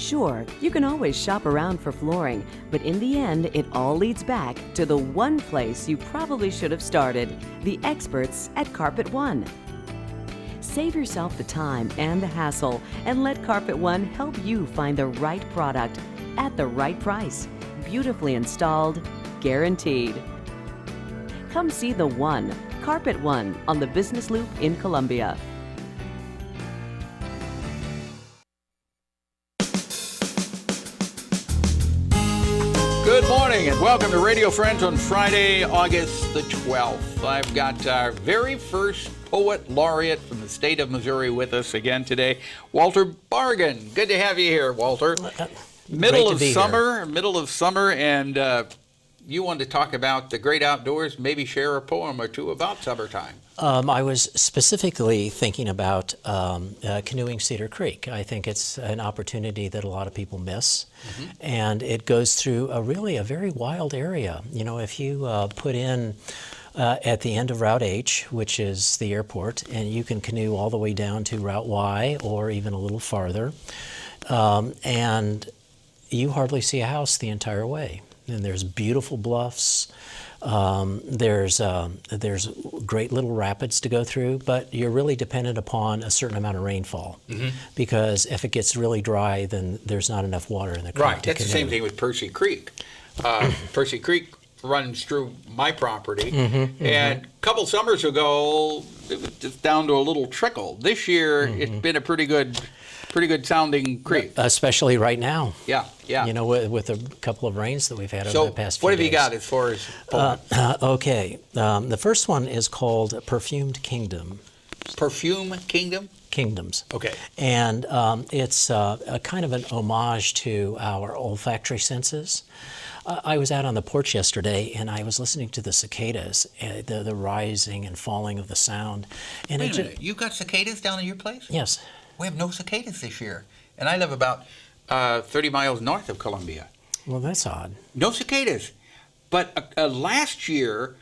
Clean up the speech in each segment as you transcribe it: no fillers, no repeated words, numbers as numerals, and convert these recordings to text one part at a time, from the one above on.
Sure, you can always shop around for flooring, but in the end, it all leads back to the one place you probably should have started, the experts at Carpet One. Save yourself the time and the hassle and let Carpet One help you find the right product at the right price. Beautifully installed, guaranteed. Come see the One, Carpet One, on the Business Loop in Columbia. Good morning and welcome to Radio Friends on Friday, August the 12th. I've got our very first Poet Laureate from the state of Missouri with us again today, Walter Bargen. Good to have you here, Walter. Middle of summer, and you wanted to talk about the great outdoors, maybe share a poem or two about summertime. I was specifically thinking about canoeing Cedar Creek. I think it's an opportunity that a lot of people miss, and it goes through a very wild area. You know, if you put in at the end of Route H, which is the airport, and you can canoe all the way down to Route Y or even a little farther, and you hardly see a house the entire way. And there's beautiful bluffs. There's great little rapids to go through, but you're really dependent upon a certain amount of rainfall, because if it gets really dry, then there's not enough water in the creek. Right, that's the same thing with Percy Creek. Percy Creek runs through my property, and a couple summers ago, it was just down to a little trickle. This year, it's been a pretty good sounding creek. Especially right now. Yeah. You know, with a couple of rains that we've had over the past few days. So what have you got as far as poems? Okay. The first one is called Perfumed Kingdom. Perfume Kingdom? Kingdoms. Okay. And it's a kind of an homage to our olfactory senses. I was out on the porch yesterday, and I was listening to the cicadas, the rising and falling of the sound. And Wait a minute, you've got cicadas down in your place? Yes. We have no cicadas this year, and I live about 30 miles north of Columbia. Well, that's odd. No cicadas. But last year,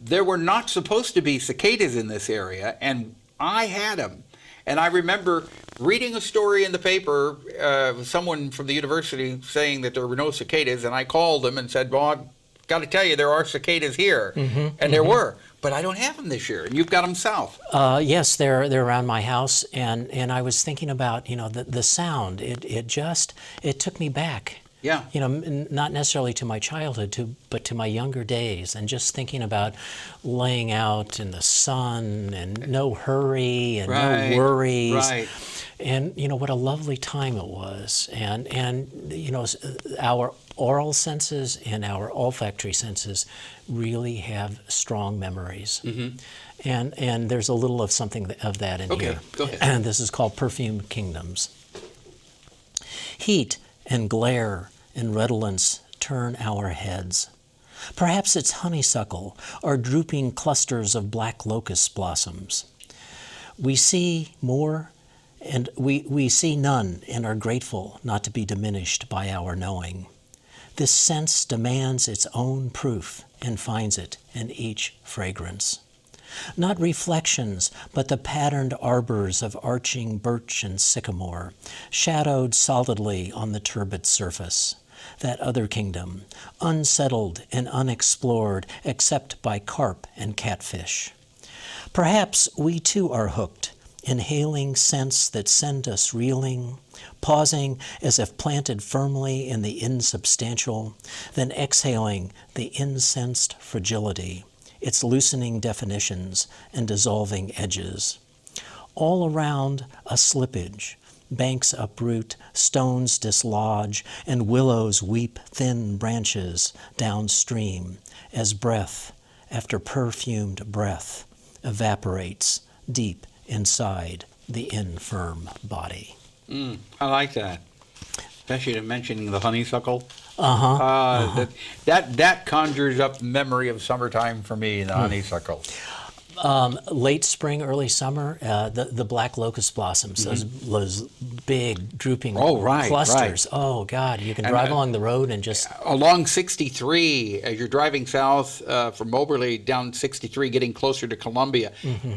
there were not supposed to be cicadas in this area, and I had them. And I remember reading a story in the paper, someone from the university saying that there were no cicadas, and I called them and said, well, I've got to tell you, there are cicadas here. And there were. But I don't have them this year, and you've got them south. Yes, they're around my house, and I was thinking about, you know, the sound. It took me back. Yeah. You know, not necessarily to my childhood, but to my younger days, and just thinking about laying out in the sun and no hurry and no worries. Right. And you know what a lovely time it was, and you know, our oral senses and our olfactory senses really have strong memories. And there's a little of something of that in here. Okay, go ahead. And this is called Perfumed Kingdoms. Heat and glare and redolence turn our heads. Perhaps it's honeysuckle or drooping clusters of black locust blossoms. We see more, and we see none, and are grateful not to be diminished by our knowing. This sense demands its own proof and finds it in each fragrance. Not reflections, but the patterned arbors of arching birch and sycamore, shadowed solidly on the turbid surface. That other kingdom, unsettled and unexplored except by carp and catfish. Perhaps we too are hooked, inhaling scents that send us reeling, pausing as if planted firmly in the insubstantial, then exhaling the incensed fragility, its loosening definitions and dissolving edges. All around a slippage, banks uproot, stones dislodge, and willows weep thin branches downstream as breath after perfumed breath evaporates deep inside the infirm body. I like that. Especially mentioning the honeysuckle. That conjures up memory of summertime for me, the honeysuckle. Late spring, early summer, the black locust blossoms, those big drooping clusters. Right. Oh God, you can drive along the road and just... Along 63, as you're driving south from Moberly down 63, getting closer to Columbia,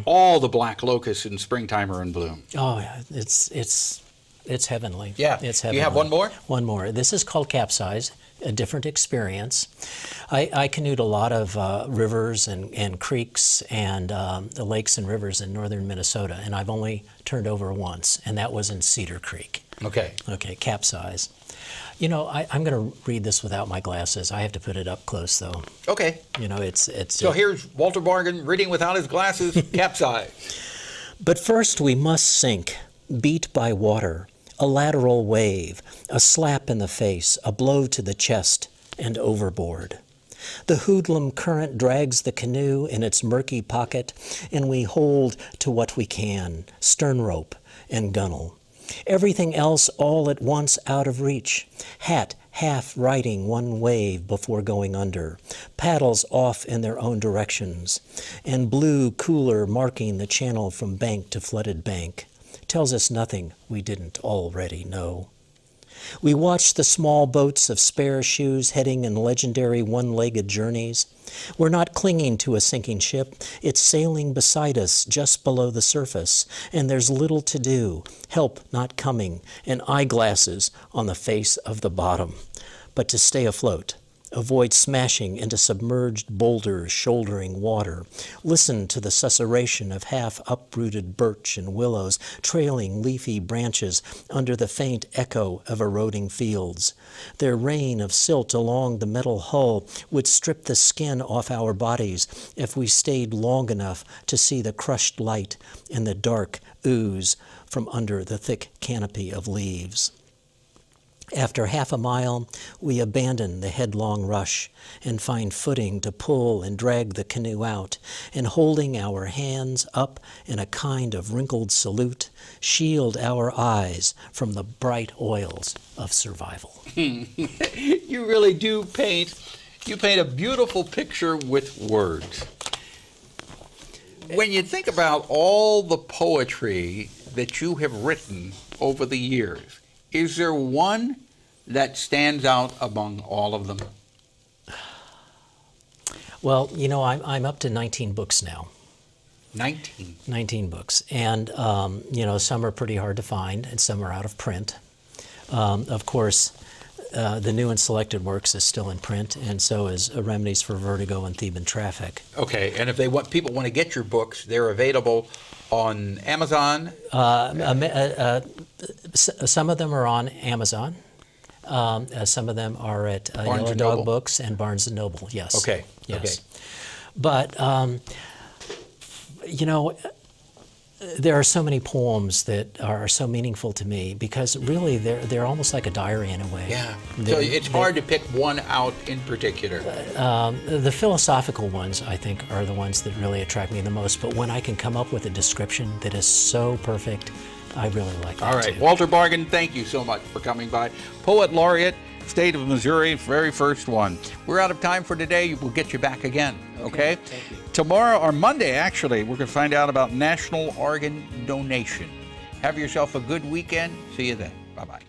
all the black locusts in springtime are in bloom. Oh, yeah, it's It's heavenly. Yeah. It's Do heavenly. you have one more? One more. This is called Capsize, a different experience. I canoed a lot of rivers and creeks and the lakes and rivers in northern Minnesota, and I've only turned over once, and that was in Cedar Creek. Okay. Okay, Capsize. You know, I'm going to read this without my glasses. I have to put it up close, though. Okay. You know, it's. So here's Walter Bargen reading without his glasses, Capsize. But first we must sink, beat by water, a lateral wave, a slap in the face, a blow to the chest, and overboard. The hoodlum current drags the canoe in its murky pocket, and we hold to what we can, stern rope and gunwale. Everything else all at once out of reach. Hat half riding one wave before going under, paddles off in their own directions, and blue cooler marking the channel from bank to flooded bank. Tells us nothing we didn't already know. We watch the small boats of spare shoes heading in legendary one-legged journeys. We're not clinging to a sinking ship. It's sailing beside us just below the surface, and there's little to do, help not coming, and eyeglasses on the face of the bottom. But to stay afloat, avoid smashing into submerged boulders shouldering water. Listen to the susurration of half-uprooted birch and willows trailing leafy branches under the faint echo of eroding fields. Their rain of silt along the metal hull would strip the skin off our bodies if we stayed long enough to see the crushed light and the dark ooze from under the thick canopy of leaves. After half a mile, we abandon the headlong rush and find footing to pull and drag the canoe out, and holding our hands up in a kind of wrinkled salute, shield our eyes from the bright oils of survival. You really do paint a beautiful picture with words. When you think about all the poetry that you have written over the years, is there one that stands out among all of them? Well, you know, I'm up to 19 books now. 19 books. And, you know, some are pretty hard to find and some are out of print. Of course, the new and selected works is still in print, and so is Remedies for Vertigo and Theban Traffic. Okay, and if people want to get your books, they're available on Amazon? Some of them are on Amazon. Some of them are at Yellow Dog Books and Barnes & Noble, yes. Okay, yes. okay. But, you know, there are so many poems that are so meaningful to me because really they're almost like a diary in a way. Yeah, so it's hard to pick one out in particular. The philosophical ones, I think, are the ones that really attract me the most, but when I can come up with a description that is so perfect, I really like that. All right, too. Walter Bargen, thank you so much for coming by. Poet Laureate, State of Missouri, very first one. We're out of time for today. We'll get you back again, okay? Thank you. Tomorrow, or Monday actually, we're going to find out about National Organ Donation. Have yourself a good weekend. See you then. Bye-bye.